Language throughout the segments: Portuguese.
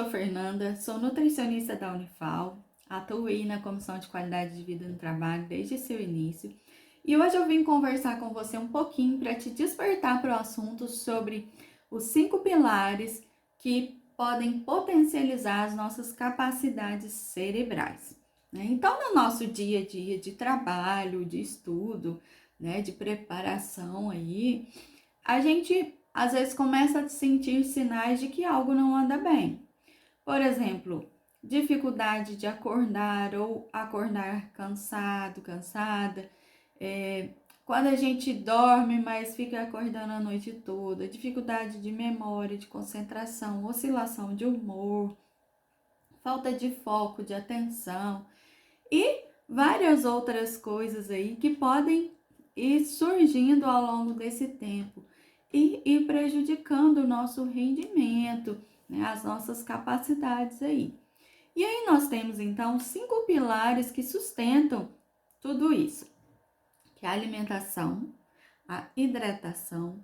Fernanda, sou nutricionista da Unifal, atuo aí na Comissão de Qualidade de Vida no Trabalho desde seu início e hoje eu vim conversar com você um pouquinho para te despertar para o assunto sobre os 5 pilares que podem potencializar as nossas capacidades cerebrais, né? Então, no nosso dia a dia de trabalho, de estudo, né, de preparação aí, a gente às vezes começa a sentir sinais de que algo não anda bem. Por exemplo, dificuldade de acordar ou acordar cansado, cansada. É, Quando a gente dorme, mas fica acordando a noite toda. Dificuldade de memória, de concentração, oscilação de humor, falta de foco, de atenção e várias outras coisas aí que podem ir surgindo ao longo desse tempo e ir prejudicando o nosso rendimento, né, as nossas capacidades aí. E aí nós temos então 5 pilares que sustentam tudo isso, que é a alimentação, a hidratação,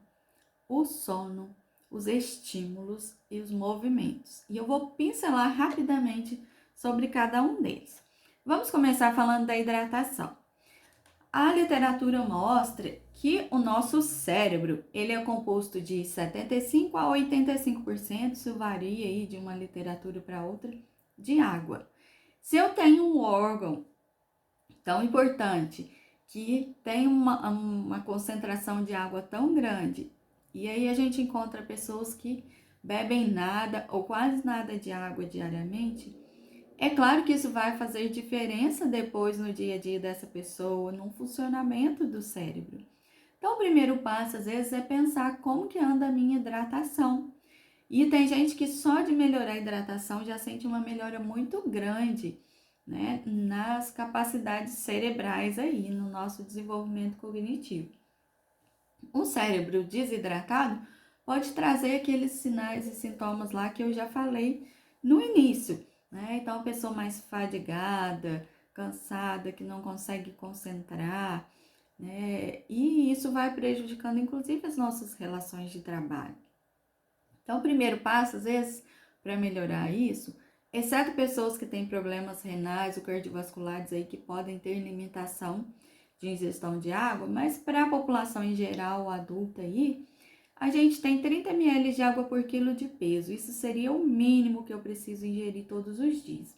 o sono, os estímulos e os movimentos. E eu vou pincelar rapidamente sobre cada um deles. Vamos começar falando da hidratação. A literatura mostra que o nosso cérebro, ele é composto de 75 a 85%, isso varia aí de uma literatura para outra, de água. Se eu tenho um órgão tão importante que tem uma concentração de água tão grande, e aí a gente encontra pessoas que bebem nada ou quase nada de água diariamente, é claro que isso vai fazer diferença depois no dia a dia dessa pessoa, no funcionamento do cérebro. Então, o primeiro passo, às vezes, é pensar como que anda a minha hidratação. E tem gente que só de melhorar a hidratação já sente uma melhora muito grande, né, nas capacidades cerebrais aí, no nosso desenvolvimento cognitivo. O cérebro desidratado pode trazer aqueles sinais e sintomas lá que eu já falei no início, né? Então, a pessoa mais fadigada, cansada, que não consegue concentrar, né? E isso vai prejudicando, inclusive, as nossas relações de trabalho. Então, o primeiro passo, às vezes, para melhorar isso, exceto pessoas que têm problemas renais ou cardiovasculares aí que podem ter limitação de ingestão de água, mas para a população em geral, adulta aí, a gente tem 30 ml de água por quilo de peso. Isso seria o mínimo que eu preciso ingerir todos os dias.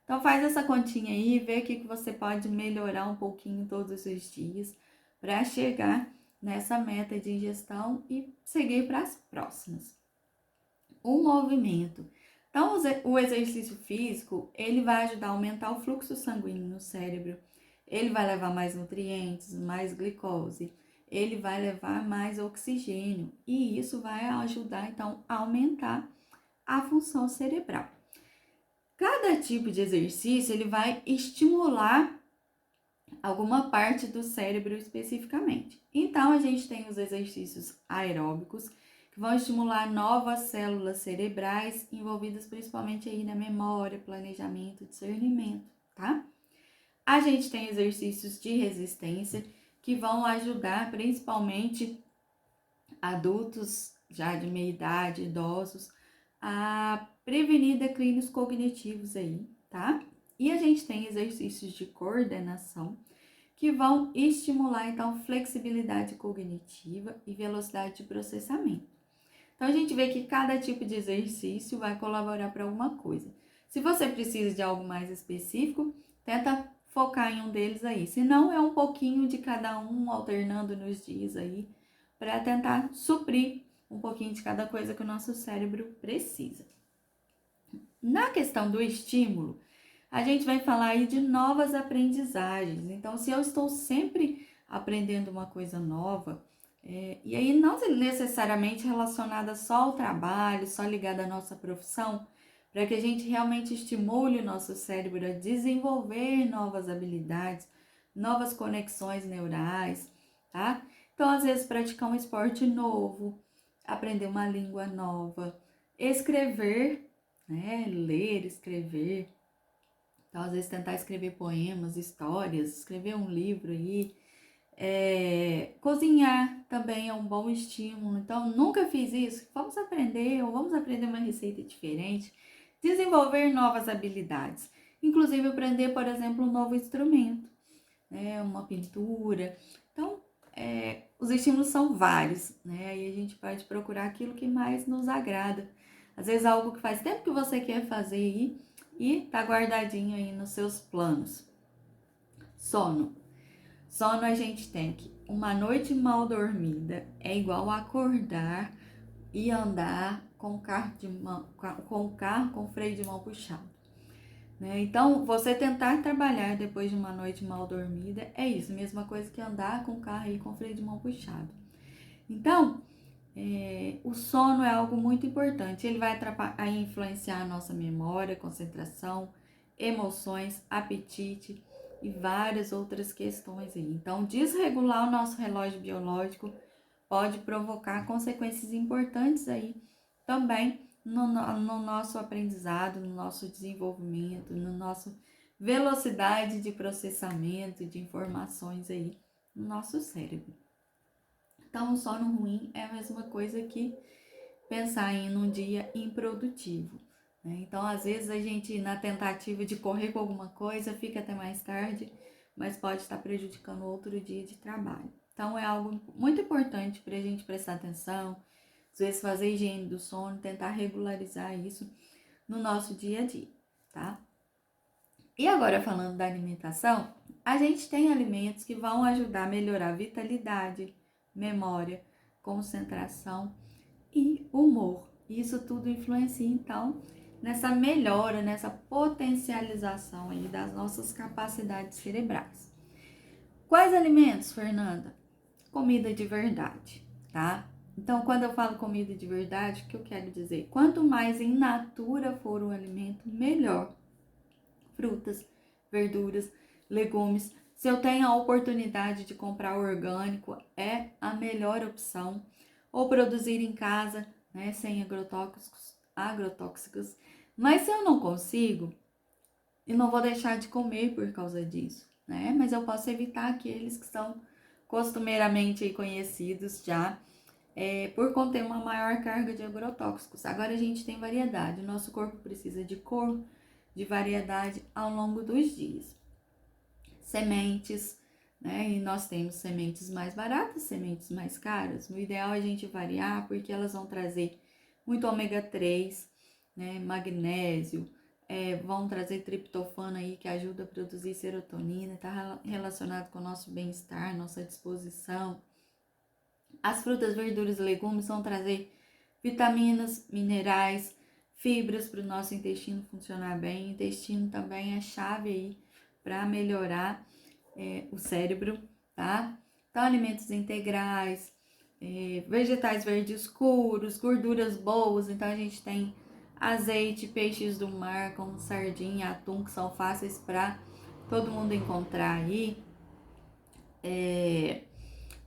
Então faz essa continha aí, vê o que você pode melhorar um pouquinho todos os dias para chegar nessa meta de ingestão e seguir para as próximas. O movimento. Então, o exercício físico, ele vai ajudar a aumentar o fluxo sanguíneo no cérebro, ele vai levar mais nutrientes, mais glicose, ele vai levar mais oxigênio e isso vai ajudar, então, a aumentar a função cerebral. Cada tipo de exercício, ele vai estimular alguma parte do cérebro especificamente. Então, a gente tem os exercícios aeróbicos, que vão estimular novas células cerebrais envolvidas principalmente aí na memória, planejamento, discernimento, tá? A gente tem exercícios de resistência que vão ajudar principalmente adultos já de meia idade, idosos, a prevenir declínios cognitivos aí, tá? E a gente tem exercícios de coordenação que vão estimular então flexibilidade cognitiva e velocidade de processamento. Então a gente vê que cada tipo de exercício vai colaborar para alguma coisa. Se você precisa de algo mais específico, tenta focar em um deles aí. Se não, é um pouquinho de cada um, alternando nos dias aí, para tentar suprir um pouquinho de cada coisa que o nosso cérebro precisa. Na questão do estímulo, a gente vai falar aí de novas aprendizagens. Então, se eu estou sempre aprendendo uma coisa nova, e aí não necessariamente relacionada só ao trabalho, só ligada à nossa profissão, para que a gente realmente estimule o nosso cérebro a desenvolver novas habilidades, novas conexões neurais, tá? Então, às vezes, praticar um esporte novo, aprender uma língua nova, escrever, né? Ler, escrever. Então, às vezes, tentar escrever poemas, histórias, escrever um livro aí. Cozinhar também é um bom estímulo. Então, nunca fiz isso, vamos aprender, ou vamos aprender uma receita diferente. desenvolver novas habilidades, inclusive aprender, por exemplo, um novo instrumento, né, uma pintura. Então, os estímulos são vários, né? Aí a gente pode procurar aquilo que mais nos agrada. Às vezes algo que faz tempo que você quer fazer aí e tá guardadinho aí nos seus planos. Sono. Sono a gente tem que uma noite mal dormida é igual a acordar e andar com o carro com freio de mão puxado. Né? Então, você tentar trabalhar depois de uma noite mal dormida é isso, mesma coisa que andar com o carro aí com freio de mão puxado. Então, o sono é algo muito importante. Ele vai influenciar a nossa memória, concentração, emoções, apetite e várias outras questões aí. Então, desregular o nosso relógio biológico pode provocar consequências importantes aí também no nosso aprendizado, no nosso desenvolvimento, no nosso velocidade de processamento de informações aí no nosso cérebro. Então, o sono ruim é a mesma coisa que pensar em um dia improdutivo. Né? Então, às vezes, a gente, na tentativa de correr com alguma coisa, fica até mais tarde, mas pode estar prejudicando outro dia de trabalho. Então, é algo muito importante para a gente prestar atenção, às vezes fazer higiene do sono, tentar regularizar isso no nosso dia a dia, tá? E agora, falando da alimentação, a gente tem alimentos que vão ajudar a melhorar a vitalidade, memória, concentração e humor. Isso tudo influencia, então, nessa melhora, nessa potencialização aí das nossas capacidades cerebrais. Quais alimentos, Fernanda? Comida de verdade, tá? Então, quando eu falo comida de verdade, o que eu quero dizer? Quanto mais in natura for o alimento, melhor. Frutas, verduras, legumes. Se eu tenho a oportunidade de comprar orgânico, é a melhor opção. Ou produzir em casa, né, sem agrotóxicos. Mas se eu não consigo, eu não vou deixar de comer por causa disso, né? Mas eu posso evitar aqueles que são costumeiramente conhecidos já por conter uma maior carga de agrotóxicos. Agora a gente tem variedade, o nosso corpo precisa de cor, de variedade ao longo dos dias. Sementes, né? E nós temos sementes mais baratas, sementes mais caras. O ideal é a gente variar, porque elas vão trazer muito ômega 3, né? Magnésio, vão trazer triptofano aí, que ajuda a produzir serotonina, está relacionado com o nosso bem-estar, nossa disposição. As frutas, verduras e legumes vão trazer vitaminas, minerais, fibras para o nosso intestino funcionar bem. O intestino também é chave aí para melhorar o cérebro, tá? Então, alimentos integrais, vegetais verdes escuros, gorduras boas. Então, a gente tem azeite, peixes do mar, como sardinha, atum, que são fáceis para todo mundo encontrar aí.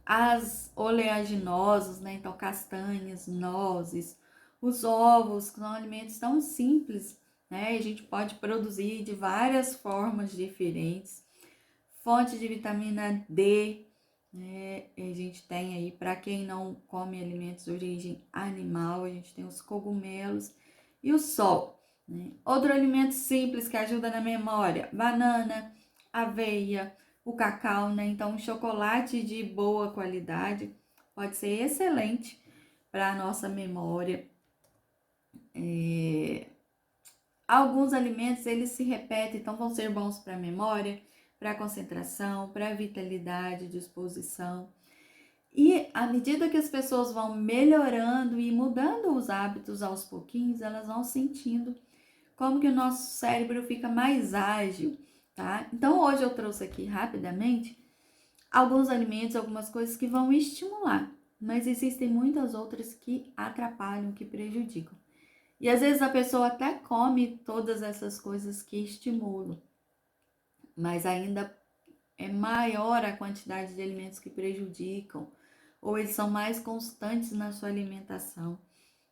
As oleaginosas, né? Então, castanhas, nozes, os ovos, que são alimentos tão simples, né? E a gente pode produzir de várias formas diferentes. Fonte de vitamina D, né? A gente tem aí, para quem não come alimentos de origem animal, a gente tem os cogumelos e o sol. Né? Outro alimento simples que ajuda na memória: banana, aveia, o cacau, né? Então, chocolate de boa qualidade pode ser excelente para a nossa memória. Alguns alimentos, eles se repetem, então vão ser bons para a memória, para a concentração, para a vitalidade, disposição. E à medida que as pessoas vão melhorando e mudando os hábitos aos pouquinhos, elas vão sentindo como que o nosso cérebro fica mais ágil, tá? Então hoje eu trouxe aqui rapidamente alguns alimentos, algumas coisas que vão estimular, mas existem muitas outras que atrapalham, que prejudicam. E às vezes a pessoa até come todas essas coisas que estimulam, mas ainda é maior a quantidade de alimentos que prejudicam, ou eles são mais constantes na sua alimentação.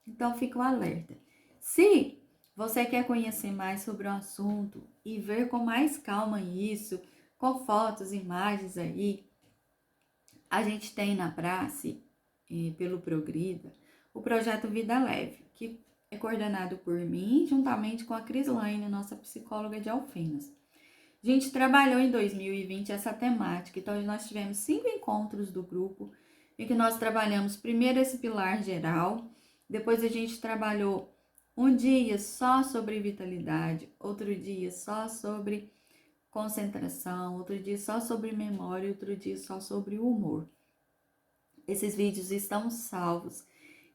Então, fica o alerta. Se você quer conhecer mais sobre o assunto e ver com mais calma isso, com fotos, imagens aí, a gente tem na Prace, pelo Progrida, o projeto Vida Leve, que é coordenado por mim, juntamente com a Crislaine, nossa psicóloga de Alfenas. A gente trabalhou em 2020 essa temática, então nós tivemos 5 encontros do grupo, em que nós trabalhamos primeiro esse pilar geral, depois a gente trabalhou um dia só sobre vitalidade, outro dia só sobre concentração, outro dia só sobre memória, outro dia só sobre humor. Esses vídeos estão salvos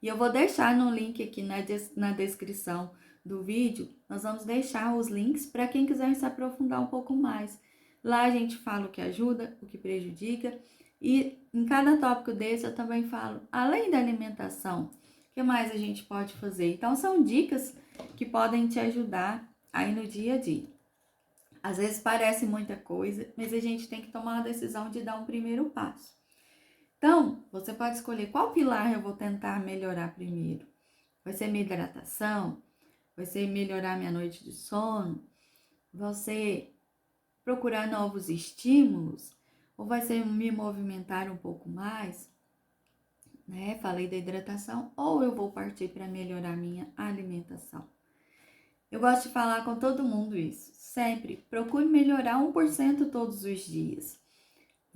e eu vou deixar no link aqui na descrição do vídeo. Nós vamos deixar os links para quem quiser se aprofundar um pouco mais. Lá a gente fala o que ajuda, o que prejudica, e em cada tópico desse eu também falo, além da alimentação, o que mais a gente pode fazer? Então são dicas que podem te ajudar aí no dia a dia. Às vezes parece muita coisa, mas a gente tem que tomar a decisão de dar um primeiro passo. Então, você pode escolher qual pilar eu vou tentar melhorar primeiro. Vai ser minha hidratação? Vai ser melhorar minha noite de sono? Você procurar novos estímulos? Ou vai ser me movimentar um pouco mais? Né? Falei da hidratação. Ou eu vou partir para melhorar minha alimentação? Eu gosto de falar com todo mundo isso. Sempre procure melhorar 1% todos os dias.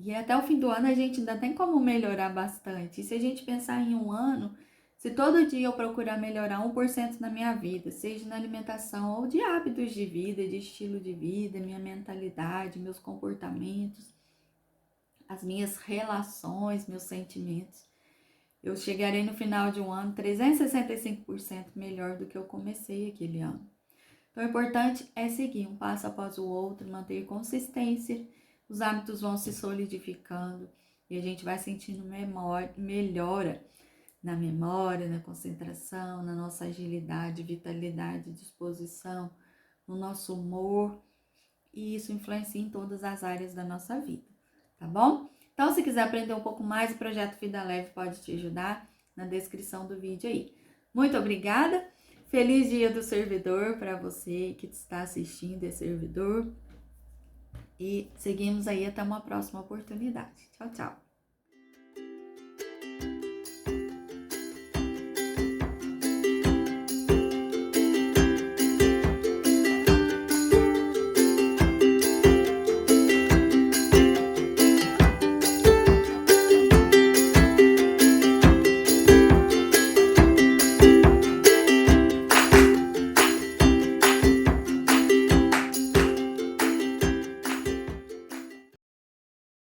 E até o fim do ano a gente ainda tem como melhorar bastante. E se a gente pensar em um ano, se todo dia eu procurar melhorar 1% na minha vida, seja na alimentação ou de hábitos de vida, de estilo de vida, minha mentalidade, meus comportamentos, as minhas relações, meus sentimentos, eu chegarei no final de um ano 365% melhor do que eu comecei aquele ano. Então, o importante é seguir um passo após o outro, manter consistência, os hábitos vão se solidificando e a gente vai sentindo melhora na memória, na concentração, na nossa agilidade, vitalidade, disposição, no nosso humor, e isso influencia em todas as áreas da nossa vida, tá bom? Então, se quiser aprender um pouco mais, o Projeto Vida Leve pode te ajudar na descrição do vídeo aí. Muito obrigada! Feliz Dia do Servidor para você que está assistindo esse servidor. E seguimos aí até uma próxima oportunidade. Tchau, tchau.